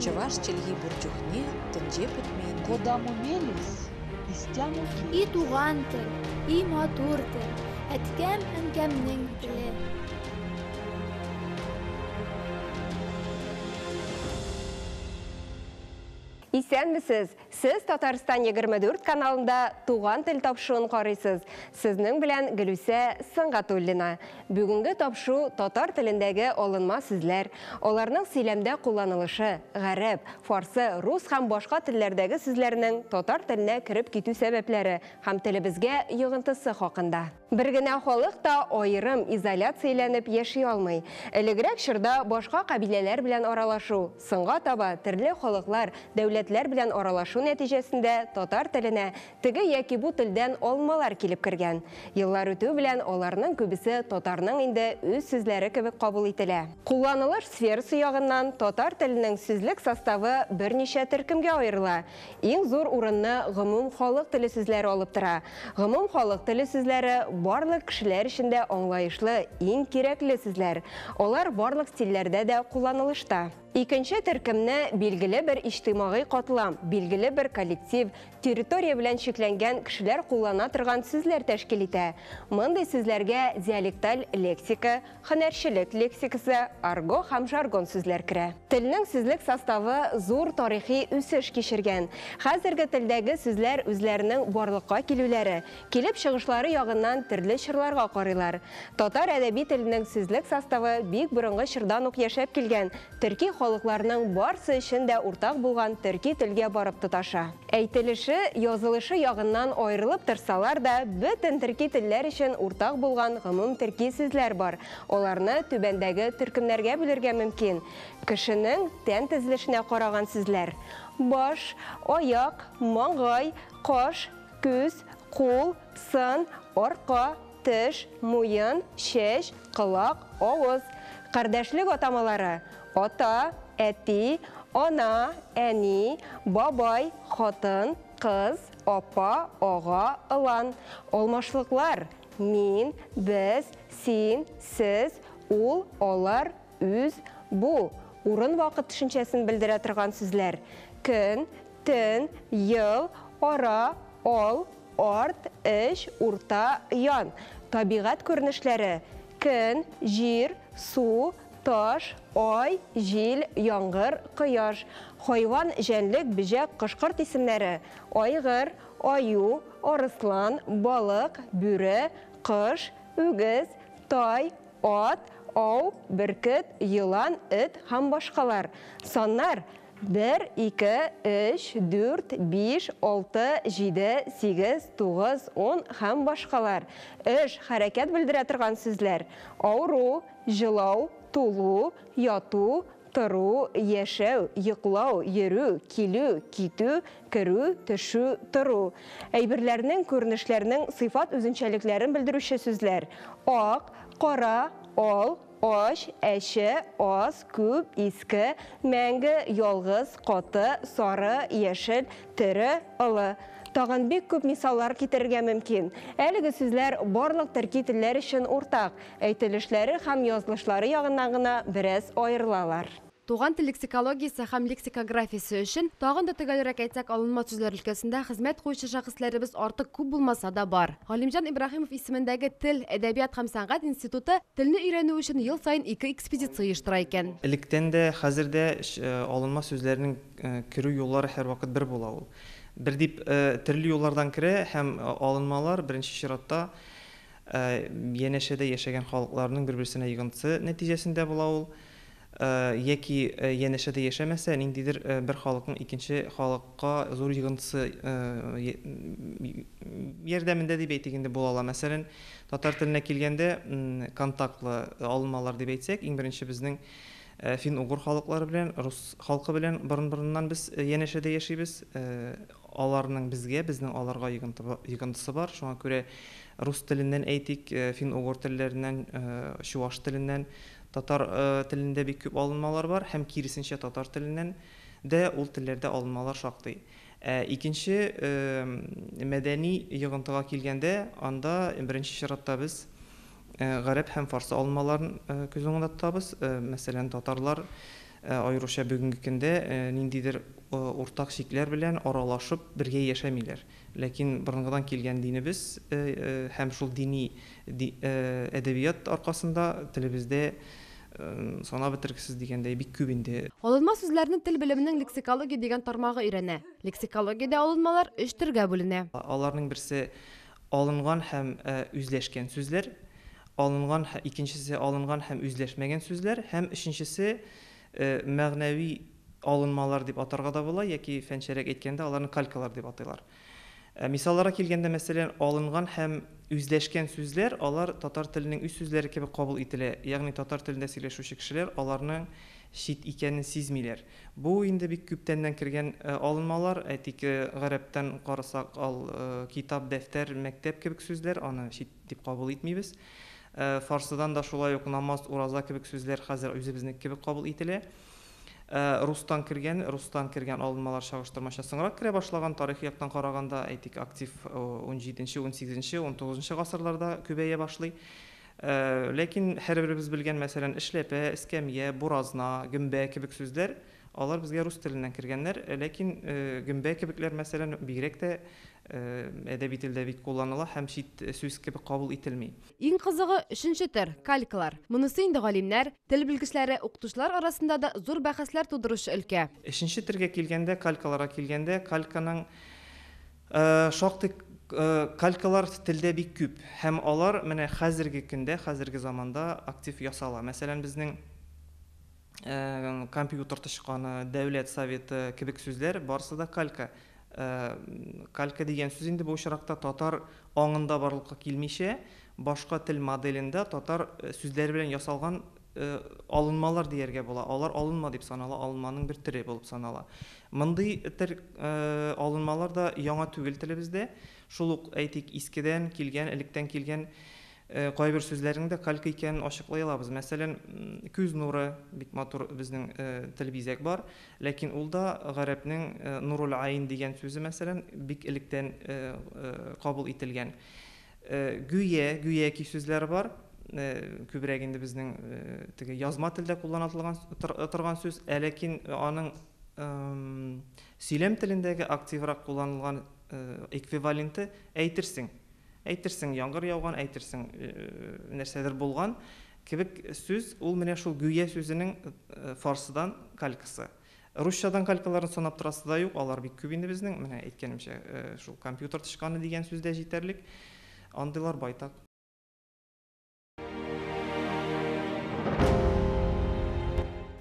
Чӑваш чӗлхи пурчухне тӗнче путменде. Кодаму мелис, истяму И туған тіл, и матур тіл, әткәм әнкәмнең тілі. Исәнмесез, сіз Татарстан 24 каналында туған тіл тапшуын қарайсыз. Сізнің білән Гүлүсә Сыңғатуллина. Бүгінгі тапшу татар тіліндегі олынма сүзләр, оларның сөйлемдә кулланылышы, ғәрәп, фарсы, рус һәм башка телләрдәге сүзләрнең татар теленә кирип китү сәбәпләре һәм телебезгә йогынтысы хакында. Бер генә халык та айрым, изоляцияләнеп яши алмый. Элегрәк чорда башка кабиләләр белән аралашу, соңга таба төрле халыклар, дәүләтләр белән аралашу нәтиҗәсендә татар теленә теге яки бу телдән алмалар килеп кергән. Еллар үтү белән аларның күбесе татарның инде үз сүзләре кебек кабул ителә. Кулланылыш сферасы ягыннан татар теленең сүзлек составы берничә төркемгә аерыла. Иң зур урынны гомум халык теле сүзләре алып тора. Гомум халык теле сүзләре барлык кешеләр өчен дә аңлаешлы, иң кирәкле сүзләр. Алар барлык стильләрдә дә кулланылышта. Икенче төркемне билгеле бер иҗтимагый катлам, билгеле бер коллектив, территория белән чикләнгән кешеләр куллана торган сүзләр тәшкил итә. Мондый сүзләргә диалекталь лексика, һөнәрчелек лексикасы, арго һәм жаргон сүзләр керә. Телнең сүзлек составы зур тарихи үсеш кичергән. Хәзерге телдәге сүзләр үзләренең барлыкка килүләре, килеп чыгышлары ягыннан төрле чырларга карыйлар. Татар әдәби теленең сүзлек составы бик борынгы чордан ук яшәп килгән. Төрки халыкларның барсы өчен дә уртак булган төрки телгә барып тоташа. Әйтелеше, язылышы ягыннан аерылып торсалар да, бөтен төрки телләр өчен уртак булган гомум төрки сүзләр бар. Аларны түбәндәге төркемнәргә бүләргә мөмкин. Кешенең тән төзелешенә караган сүзләр: баш, аяк, маңгай, каш, күз, кул, сын, арка, теш, муен, чәч, кылак, авыз. Кардәшлек атамалары: ата, әти, ана, әни, бабай, хатын, кыз, апа, ага, ылан. Алмашлыклар: мин, без, син, сез, ул, алар, үз, бу. Урын вакыт төшенчәсен белдерә торган сүзләр: көн, төн, ел, ара, ал, арт, эш, урта, ян. Табигать күренешләре: көн, җир, су, таш, ай, җил, яңгыр, кояш. Хайван, җәнлек, бөҗәк, кышкырт исемнәре: айгыр, аю, арыслан, балык, бүре, кыш, үгез, тай, ат, ау, бөркет, йылан, эт һәм башкалар. Саннар: 1, 2, 3, 4, 5, 6, 7, 8, 9, 10 һәм башкалар. Эш, хәрәкәт белдерә торган сүзләр: ауру, җылау, тулу, яту, тору, яшәү, йоклау, йөрү, килү, китү, керү, төшү, тору. Әйберләрнең, күренешләрнең сыйфат үзенчәлекләрен белдерүче сүзләр: ак, кара, ал, аш, әче, аз, күп, иске, мәңге, ялгыз, каты, сары, яшел, тере, ылы. Тагын бик күп мисаллар китерергә мөмкин. Әлеге сүзләр барлык төрки телләр өчен уртак, әйтелешләре һәм язылышлары ягыннан гына бераз аерылалар. Туган тел лексикологиясе һәм лексикографиясе өчен тагын да төгәлрәк әйтсәк, алынма сүзләр өлкәсендә хезмәт куючы шәхесләребез артык күп булмаса да бар. Галимҗан Ибраһимов исемендәге Тел, әдәбият һәм сәнгать институты телне өйрәнү өчен ел саен 2 экспедиция оештыра икән. Электән дә, хәзер дә алынма сүзләрнең керү юллары һәрвакыт бер була ул. Бер дип төрле юллардан керә һәм алынмалар беренче чиратта янәшәдә яшәгән халыкларның бер-берсенә йогынтысы нәтиҗәсендә була ул. Яки янәшәдә яшәмәсә, ниндидер бер халыкның икенче халыкка зур йогынтысы ярдәмендә дип әйтик инде була ала. Мәсәлән, татар теленә килгәндә контактлы алынмалар дип әйтсәк, иң беренче безнең фин-угур халыклары белән, рус халкы белән борын-борыннан без янәшәдә яшибез. Аларның безгә, безнең аларга йогынтысы бар. Шуңа күрә рус теленнән әйтик, фин-угур телләреннән, чуаш теленнән, татар телендә бик күп алынмалар бар һәм киресенчә татар теленнән дә ул телләрдә алынмалар шактый. Икенче мәдәни йогынтыга килгәндә, анда беренче чиратта без гарәп һәм фарсы алынмаларын күз уңында тотабыз. Мәсәлән, татарлар аеруча бүгенге көндә ниндидер уртак шикләр белән аралашып бергә яшәмиләр. Ләкин борынгыдан килгән динебез һәм шул дини әдәбият аркасында телебездә санап бетергесез дигәндәй бик күп инде. Алынма сүзләрне тел белеменең лексикология дигән тармагы өйрәнә. Лексикологиядә алынмалар 3 төргә бүленә. Аларның берсе алынган һәм үзләшкән сүзләр, икенчесе алынган һәм үзләшмәгән сүзләр, һәм өченчесе мәгънәви алынмалар дип атарга да була, яки фәнчәрәк әйткәндә аларны калькалар дип атыйлар. Мисалларга килгәндә, мәсәлән, алынган һәм үзләшкән сүзләр, алар татар теленең үз сүзләре кебек кабул ителә. Ягъни татар телендә сөйләшүче кешеләр аларның шит икәнен сизмиләр. Бу инде бик күптәннән кергән алынмалар, әйтик, гарәптән карасак, китап, дәфтәр, мәктәп кебек сүзләр, аны шит дип кабул итмибез. Фарсыдан да шулай ук намаз, ураза кебек сүзләр хәзер үзебезнең кебек кабул ителә. Рустан кергән алынмалар чагыштырмача соңрак керә башлаган, тарихи яктан караганда, әйтик, актив 17-нче, 18-нче, 19-нчы гасырларда күбәя башлый. Ләкин һәрберебез белгән, мәсәлән, эшләпә, эскәмия, буразна, гөмбә кебек сүзләр, алар безгә рус теленнән кергәннәр. Ләкин гөмбә кебекләр, мәсәлән, бигрәк тә әдәби телдә бик кулланыла һәм шит сүз кебек кабул ителми. Иң кызыгы 3нче төр калькалар. Монысы инде галимнәр, тел белгечләре, укытучылар арасында да зур бәхәсләр тудыручы өлкә. 3нче төргә килгәндә, калькаларга килгәндә, кальканың шактый калькалар телдә бик күп һәм алар менә хәзерге көндә, хәзерге заманда актив ясала. Мәсәлән, безнең компьютер тышканы, дәүләт советы кебек сүзләр барысы да калька. Калька дигән сүз инде бу очракта татар аңында барлыкка килмичә, башка тел моделендә татар сүзләре белән ясалган алынмалар дияргә була. Алар алынма дип санала, алынманың бер төре булып санала. Мондый төр алынмалар да яңа түгел телебездә. Шул ук әйтик, искедән килгән, электән килгән кайбер сүзләрендә калька икәнен ачыклай алабыз. Мәсәлән, күз нуры бик матур безнең тел бизәк бар, ләкин ул да гарәпнең нурул айн дигән сүзе, мәсәлән, бик электән кабул ителгән. Гүя ки сүзләр бар, күбрәк инде безнең теге язма телдә кулланыла торган сүз, ләкин аның сөйләм телендәге активрак кулланылган эквиваленты әйтерсең яңгыр яуган, әйтерсең нәрсәдер булган кебек сүз, ул менә шул гүя сүзенең фарсыдан калькасы. Русчадан калькаларын санап торасы да юк, алар бик күп инде безнең, менә әйткәнемчә, шул компьютер тышканы дигән сүздә җитәрлек, андыйлар байтак.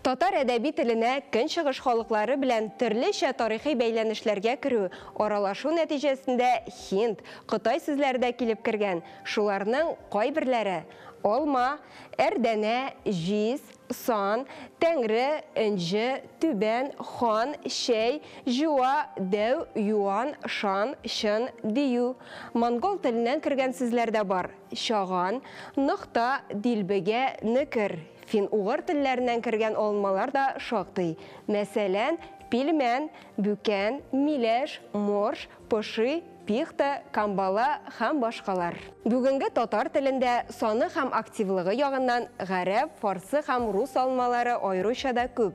Татар әдәби теленә көнчыгыш халыклары белән төрлечә тарихи бәйләнешләргә керү, аралашу нәтиҗәсендә Һинд, Кытай сүзләре дә килеп кергән. Шуларның кайберләре алма, әрдәнә, җиз, сан, тәңре, энҗе, түбән, хан, шәй, җуа, дәү, юан, шан, шын, дию. Монгол теленнән кергән сүзләр дә бар. Чаган, нокта, дилбегә, никер. Фин-угыр телләреннән кергән алынмалар да шактый. Мәсәлән, пилмән, бүкән, миләш, морж, пыши, пихта, камбала һәм башкалар. Бүгенге татар телендә саны һәм активлыгы ягыннан гарәп, фарсы һәм рус алынмалары аеруча да күп.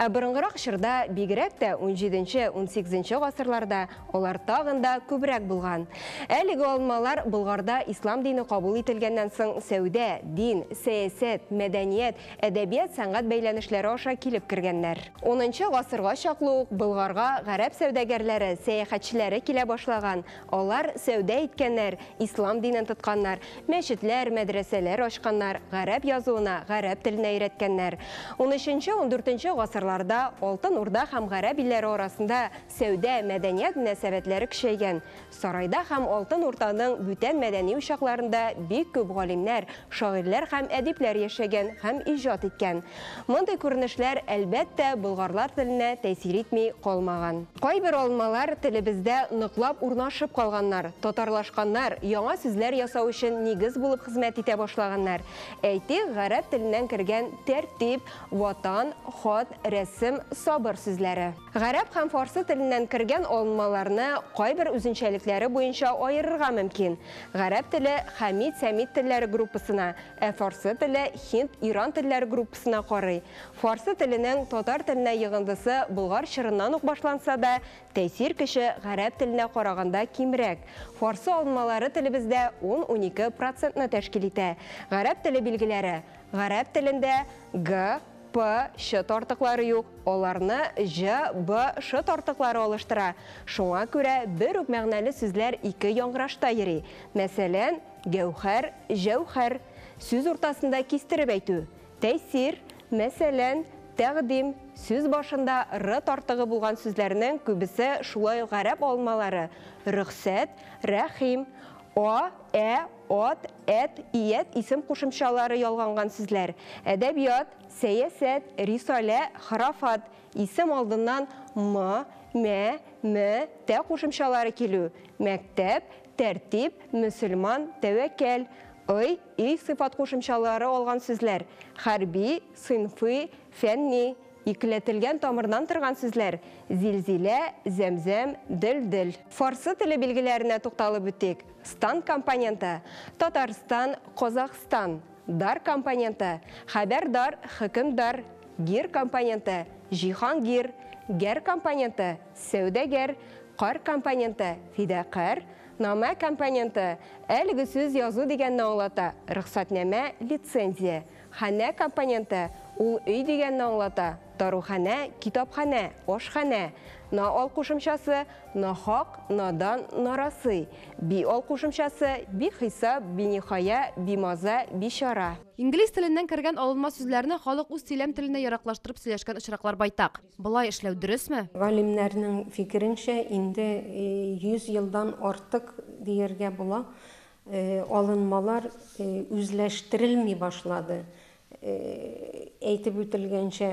Борынгырак чорда, бигрәк тә 17-18 гасырларда алар тагын да күбрәк булган. Әлеге алынмалар Болгарда ислам дине кабул ителгәннән соң сәүдә, дин, сәясәт, мәдәният, әдәбият, сәнгать бәйләнешләре аша килеп кергәннәр. 10-нчы гасырга чаклы ук Болгарга гарәп сәүдәгәрләре, сәяхәтчеләре килә башлаган. Алар сәүдә иткәннәр, ислам динен тотканнар, мәчетләр, мәдрәсәләр ачканнар, гарәп язуына, гарәп теленә өйрәткәннәр. 13-14 гасырларда Алтын Урда һәм гарәп илләре арасында сәүдә, мәдәният мөнәсәбәтләре көчәйгән. Сарайда һәм Алтын Урданың бүтән мәдәни учакларында бик күп галимнәр, шагыйрьләр һәм әдипләр яшәгән һәм иҗат иткән. Мондый күренешләр әлбәттә болгарлар теленә тәэсир итми калмаган. Кайбер алынмалар телебездә ныклап урнашып күчеп калганнар, татарлашканнар, яңа сүзләр ясау өчен нигез булып хезмәт итә башлаганнар. Әйтик, гарәп теленнән кергән тәртип, ватан, хат, рәсем, сабыр сүзләре. Гарәп һәм фарсы теленнән кергән алынмаларны кайбер үзенчәлекләре буенча аерырга мөмкин. Гарәп теле Хамит-Сәмит телләре группасына, фарсы теле Һинд-Иран телләре группасына карый. Фарсы теленең татар теленә йыгындысы болгар чорыннан ук башланса да, тәэсир кеше гарәп теленә караганда кимрәк. Фарсы алынмалары телебездә 10-12% тәшкил итә. Гарәп теле билгеләре. Гарәп телендә Г, П, Ш тартыклары юк, аларны Ж, Б, Ш тартыклары алыштыра. Шуңа күрә бер үк мәгънәле сүзләр ике яңгырашта йөри. Мәсәлән, гәүһәр, җәүһәр. Сүз уртасында кистереп әйтү. Тәэсир, мәсәлән, тәкъдим. Сүз башында Р тартыгы булган сүзләрнең күбесе шулай гарәп алынмалары. Рөхсәт, рәхим, А, ат, әт, ият исем кушымчалары ялганган сүзләр. Әдәбият, сәясәт, рисалә, харафат исем алдыннан М, Мә, М, Тә кушымчалары килү. Мәктәп, тәртип, мөселман, тәвәккәл. И сыйфат кушымчалары алган сүзләр. Хәрби, сыйнфи, фәнни. Икеләтелгән тамырдан торган сүзләр. Зилзилә, зәмзәм, дил. Фарсы теле билгеләренә тукталып үтик. Стан компоненты. Татарстан, Казахстан. Дар компоненты. Хәбәрдар, хөкемдар. Гир компоненты. Җиһангир. Гәр компоненты. Сәүдәгәр. Кар компоненты. Фидакар. Нама компоненты. Әлеге сүз язу дигәнне аңлата. Рөхсәтнамә, лицензия. Хәнә компоненты. Ул өй дигәнне аңлата. Дарухана, китапхана, ашхана. На ал кушымчасы, нахак, надан, нарасы. Би ал кушымчасы, би хисап, би нихая, би маза, бишара. Инглиз теленнән кергән алынма сүзләрне халык үз сөйләм теленә яраклаштырып сөйләшкән очраклар байтак. Булай эшләү дөресме? Галимнәрнең фикеренчә, инде 100 елдан артык диергә була. Алынмалар үзләштерелми башлады. Әйтеп үтелгәнчә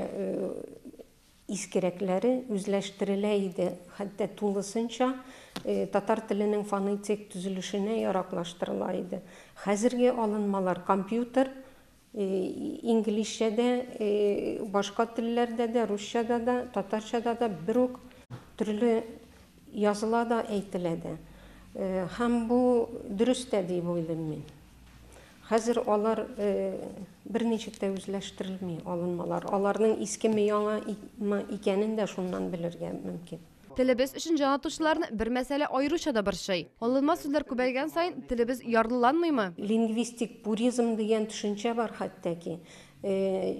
искерәкләре үзләштерелә иде. Хәтта тулысынча татар теленең фонетик төзелешенә яраклаштырыла иде. Хәзерге алынмалар компьютер, инглизчәдә, башка телләрдә дә, русчада да, татарчада да бер үк төрле языла да, әйтелә дә. Һәм бу дөрес тә дип уйлыйм мин. Хәзер алар берничек тә үзләштерелми алынмалар. Аларның искеме яңа икәнен дә шуннан белергә мөмкин. Телебез өчен җанатучыларны бер мәсьәлә аеруча да борчый. Алынма сүзләр күбәйгән саен телебез ярлыланмыймы? Лингвистик пуризм дигән төшенчә бар хәттәки.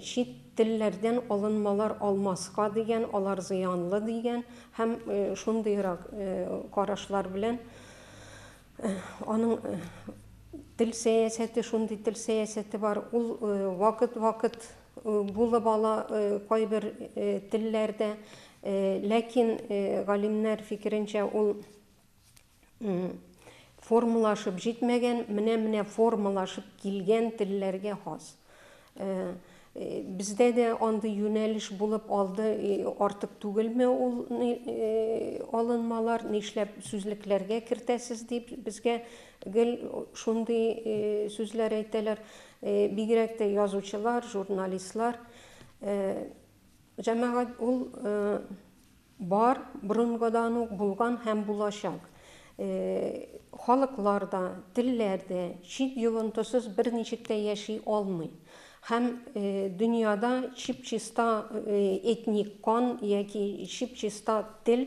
Чит телләрдән алынмалар алмаска дигән, алар зыянлы дигән һәм шундыйрак карашлар белән аның тел сәясәте, шундый тел сәясәте бар. Ул вакыт булып ала кайбер телләрдә, ләкин галимнәр фикеренчә ул формалашып җитмәгән, менә формалашып килгән телләргә хас. Бездә дә андый юнәлеш булып алды, артык түгелме ул алынмалар, нишләп сүзлекләргә кертәсез дип безгә гел шундый сүзләр әйтәләр. Бигрәк тә язучылар, журналистлар. Җәмәгать ул бар, борынгыдан ук булган һәм булачак. Халыкларда, телләрдә чит йогынтысыз берничек тә яши алмый. Һәм дөньяда чип-чиста этник кан яки чип-чиста тел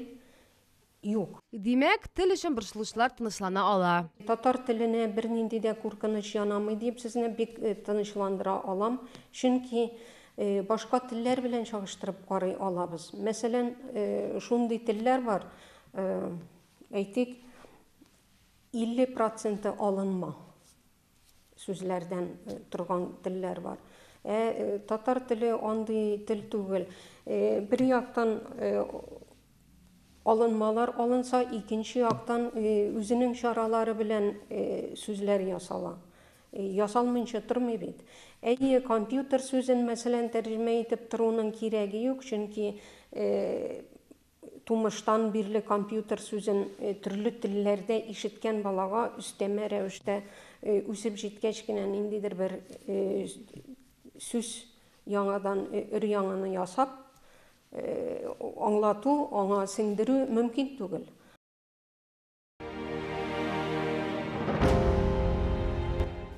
юк. Димәк, тел өчен борчылышлар тынычлана ала. Татар теленә бернинди дә куркыныч янамый дип сезне бик тынычландыра алам. Чөнки башка телләр белән чагыштырып карый алабыз. Мәсәлән, шундый телләр бар, әйтик, 50% алынма сүзләрдән торган телләр бар. Татар теле андый тел түгел. Бер яктан алынмалар алынса, икенче яктан үзенең чаралары белән сүзләр ясала. Ясалмыйча тормый бит. Компьютер сүзен мәсәлән тәрҗемә итеп торуның кирәге юк, чөнки тумыштан бирле компьютер сүзен төрле телләрдә ишеткән балага үстәмә рәвештә үсеп җиткәч кенә ниндидер бер сүз яңадан өр-яңаны ясап аңлату, аңа сеңдерү мөмкин түгел.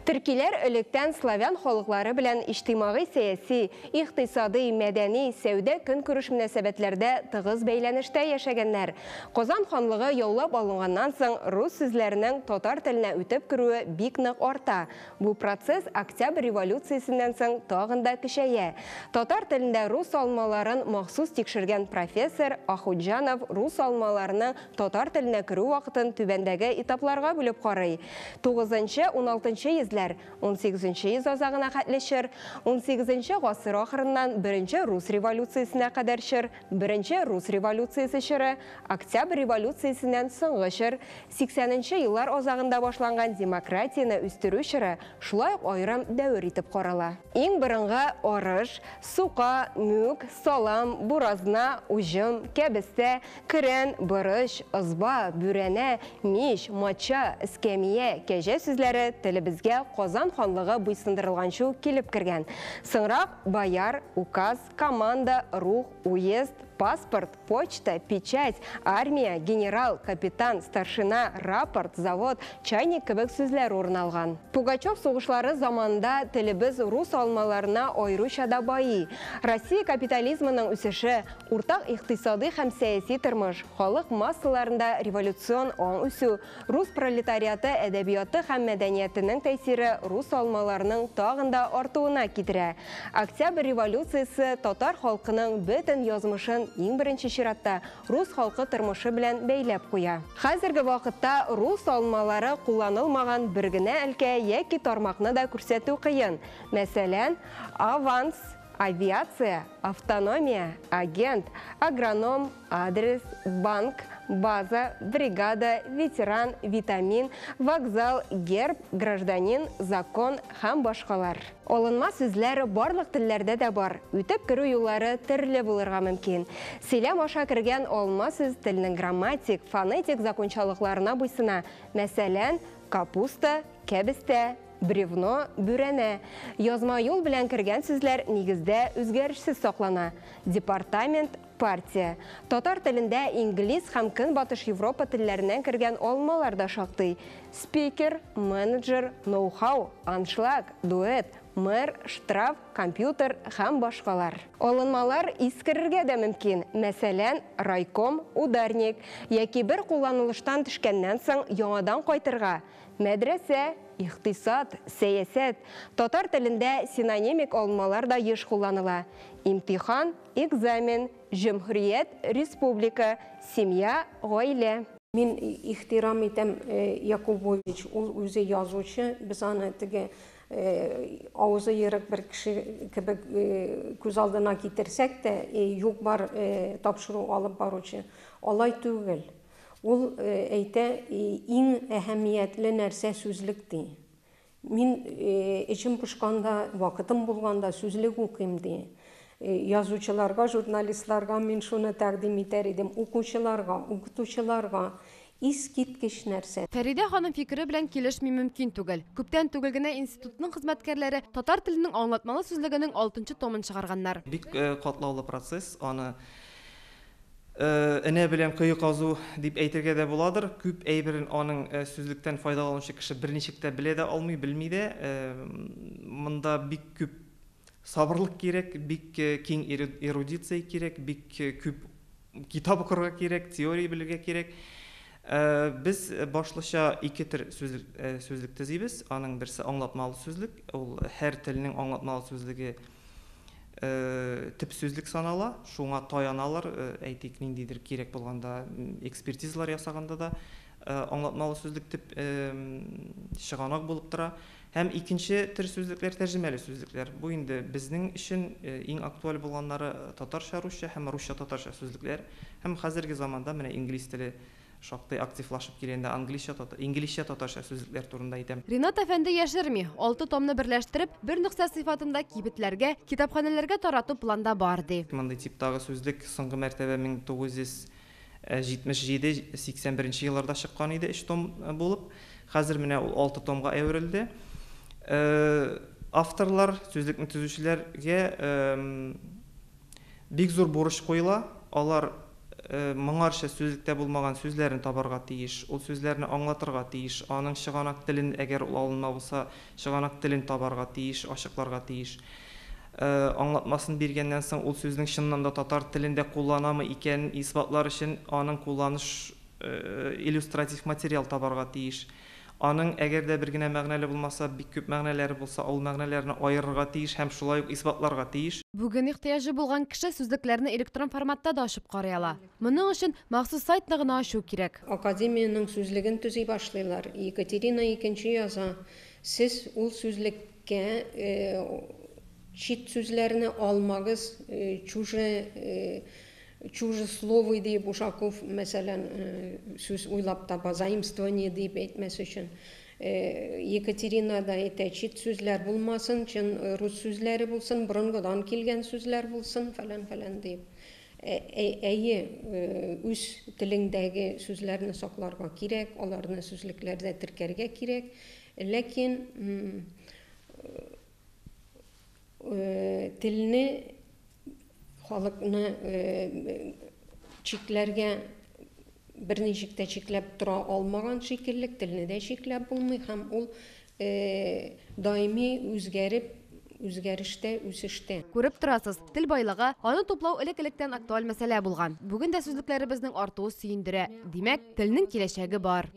Төркиләр электән славян халыклары белән иҗтимагый, сәяси, икътисади, мәдәни, сәүдә көнкүреш мөнәсәбәтләрдә тыгыз бәйләнештә яшәгәннәр. Казан ханлыгы яулап алынганнан соң рус сүзләренең татар теленә үтеп керүе бик нык арта. Бу процесс Октябрь революциясеннән соң тагын да көчәя. Татар телендә рус алмаларын махсус тикшергән профессор Ахуджанов рус алмаларының татар теленә керү вакытын түбәндәге этапларга бүлеп карый. 9-16 йөзләр 18-нче йөз азагына хәтлешер, 18-нче гасыр ахырыннан 1-нче рус революциясенә кадәрчер, 1-нче рус революциясе чоры, Октябрь революциясеннән соңгы чор, 80-нче еллар азагында башланган демократияны үстерү чоры шулай ук аерым дәвер итеп карала. Иң борынгы арыш, сука, мүк, салам, буразна, уҗым, кәбестә, керен, борыч, ызба, бүрәнә, мич, мача, эскәмия, кәҗә сүзләре телебезгә Казан ханлыгы буйсындырылганчы килеп кергән. Соңрак бояр, указ, команда, рух, уезд, паспорт, почта, печать, армия, генерал, капитан, старшина, рапорт, завод, чайник кебек сүзләр урын алган. Пугачев сугышлары заманында телебез рус алмаларына аеруча да байый. Россия капитализмының үсеше, уртак икътисади һәм сәяси тормыш, халык массаларында революцион аң үсү, рус пролетариаты әдәбияты һәм мәдәниятенең тәэсире рус алмаларының тагын да артуына китерә. Октябрь революциясе татар халкының бөтен язмышын иң беренче чиратта рус халкы тормышы белән бәйләп куя. Хәзерге вакытта рус алмалары кулланылмаган бер генә өлкә яки тармакны да күрсәтү кыен. Мәсәлән, аванс, авиация, автономия, агент, агроном, адрес, банк, база, бригада, ветеран, витамин, вокзал, герб, гражданин, закон һәм башкалар. Алынма сүзләр барлык телләрдә дә бар. Үтеп керү юллары төрле булырга мөмкин. Сөйләм аша кергән алма сүз теленең грамматик, фонетик закончалыкларына буйсына. Мәсәлән, капуста, кәбестә, бревно, бүрәнә. Язма юл белән кергән сүзләр нигездә үзгәрешсез саклана. Департамент, партия. Татар телендә инглиз һәм көнбатыш Европа телләреннән кергән алмалар да шактый. Спикер, менеджер, ноу-хау, аншлаг, дуэт, мэр, штраф, компьютер һәм башкалар. Алынмалар искерергә дә мөмкин. Мәсәлән, райком, ударник, яки бер кулланылыштан төшкәннән соң яңадан кайтырга. Мәдрәсә, икътисад, сәясәт. Татар телендә синонимик алмалар да еш кулланыла. Имтихан, экзамен, җөмһүрият, республика, семья, гаилә. Мин ихтирам итәм Якубович, ул үзе язучы, без аны теге авызы ерык бер кеше кебек күз алдына китерсәк тә, юк бар тапшыру алып баручы. Алай түгел. Ул әйтә, иң әһәмиятле нәрсә сүзлек ди. Мин эчем пошканда, вакытым булганда сүзлек укыйм ди. Язучыларга, журналистларга мин шуны тәкъдим итәр идем, укучыларга, укытучыларга. Искиткеч нәрсә. Фәридә ханым фикере белән килешми мөмкин түгел. Күптән түгел генә институтның хезмәткәрләре татар теленең аңлатмалы сүзлегенең 6-нчы томын чыгарганнар. Бик катлаулы процесс, аны энә белән кыю казу дип әйтергә дә буладыр. Күп әйберен аның сүзлектән файдаланучы кеше берничек тә белә дә алмый, белми дә. Монда бик күп сабырлык кирәк, бик киң эрудиция кирәк, бик күп китап укырга кирәк, теория белергә кирәк. Без башлыча ике төр сүзлек төзибез. Аның берсе аңлатмалы сүзлек. Ул һәр теленең аңлатмалы сүзлеге тип сүзлек санала. Шуңа таяналар, әйтик, ниндидер кирәк булганда, экспертизалар ясаганда да аңлатмалы сүзлек тип чыганак булып тора. Һәм икенче төр сүзлекләр тәрҗемәле сүзлекләр. Бу инде безнең өчен иң актуаль булганнары татарча, русча һәм русча татарча сүзлекләр. Һәм хәзерге заманда менә инглиз теле шактый активлашып килгәндә инглизчә татарча сүзлекләр турында әйтәм. Ринат әфәнде яшерми, 6 томны берләштереп, бер нөхсә сыйфатында кибетләргә, китапханәләргә тарату планда бар ди. Мондый типтагы сүзлек соңгы мәртәбә 77-81 елларда чыккан иде 3 том булып. Хәзер менә ул 6 томга әверелде. Авторлар, сүзлекне төзүчеләргә бик зур бурыч куела. Алар моңарча сүзлектә булмаган сүзләрне табарга тиеш, ул сүзләрне аңлатырга тиеш, аның чыганак телен, әгәр ул алынма булса, чыганак телен табарга тиеш, ачыкларга тиеш. Аңлатмасын биргәннән соң ул сүзнең чыннан да татар телендә кулланамы икән исбатлар өчен аның кулланыш иллюстратив материал табарга тиеш. Аның әгәр дә бер генә мәгънәле булмаса, бик күп мәгънәләре булса, ул мәгънәләрне аерырга тиеш һәм шулай ук исбатларга тиеш. Бүген ихтыяҗы булган кеше сүзлекләрне электрон форматта да ачып карый ала. Моның өчен махсус сайтны гына ачу кирәк. Академияның сүзлеген төзи башлыйлар. Екатерина II яза. Сез ул сүзлеккә чит сүзләрне алмагыз, чужесловый дип Ушаков, мәсәлән, сүз уйлап таба, заимствование дип әйтмәс өчен. Екатерина да әйтә, чит сүзләр булмасын, чын рус сүзләре булсын, борынгыдан килгән сүзләр булсын, фәлән дип. Әйе, үз телеңдәге сүзләрне сакларга кирәк, аларны сүзлекләрдә теркәргә кирәк, ләкин телне халыкны чикләргә берничек тә чикләп тора алмаган шикеллек, телне дә чикләп булмый һәм ул даими үзгәрештә, үсештә. Күреп торасыз, тел байлыгы, аны туплау элек-электән актуаль мәсьәлә булган. Бүген дә сүзлекләребезнең артуы сөендерә. Димәк, телнең киләчәге бар.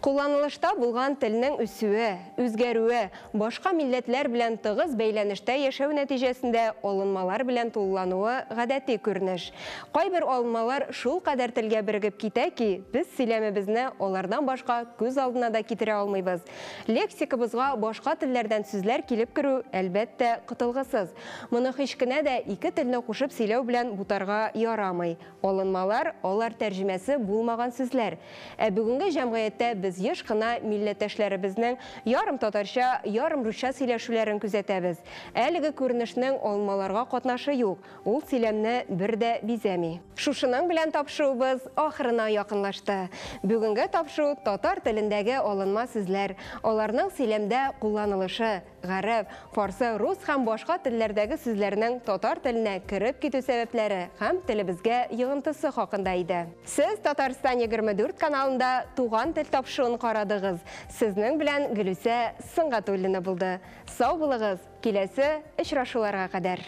Кулланылышта булган телнең үсүе, үзгәрүе, башка милләтләр белән тыгыз бәйләнештә яшәү нәтиҗәсендә алынмалар белән тулылануы гадәти күренеш. Кайбер алынмалар шул кадәр телгә биргеп китә ки, без сөйләмебезне алардан башка күз алдына да китерә алмыйбыз. Лексикабызга башка телләрдән сүзләр килеп керү әлбәттә кытылгысыз. Моны һич кенә дә ике телне кушып сөйләү белән бутарга ярамый. Алынмалар алар тәрҗемәсе булмаган сүзләр. Бүгенге җәмгыятьтә без еш кына милләттәшләребезнең ярым татарча, ярым русча сөйләшүләрен күзәтәбез. Әлеге күренешнең алынмаларга катнашы юк. Ул сөйләмне бер дә бизәми. Шушының белән тапшыруыбыз ахырына якынлашты. Бүгенге тапшыру татар телендәге алынма сүзләр, аларның сөйләмдә кулланылышы, гарәп, фарсы, рус һәм башка телләрдәге сүзләрнең татар теленә кирип китү сәбәпләре һәм телебезгә йогынтысы хакында иде. Сез Татарстан 24 каналында туган тел тапшыруын карадыгыз. Сезнең белән Гөлүсә Сыңгатуллина булды. Сау булыгыз, киләсе очрашуларга кадәр.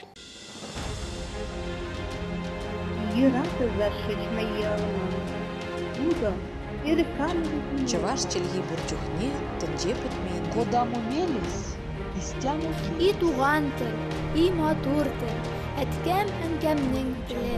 Чуваш челги бурчухне, тенҗе бетмәйенде. Куда мумелис, истяну И туган тел, и матур тел, әткәм әнкәмнең теле.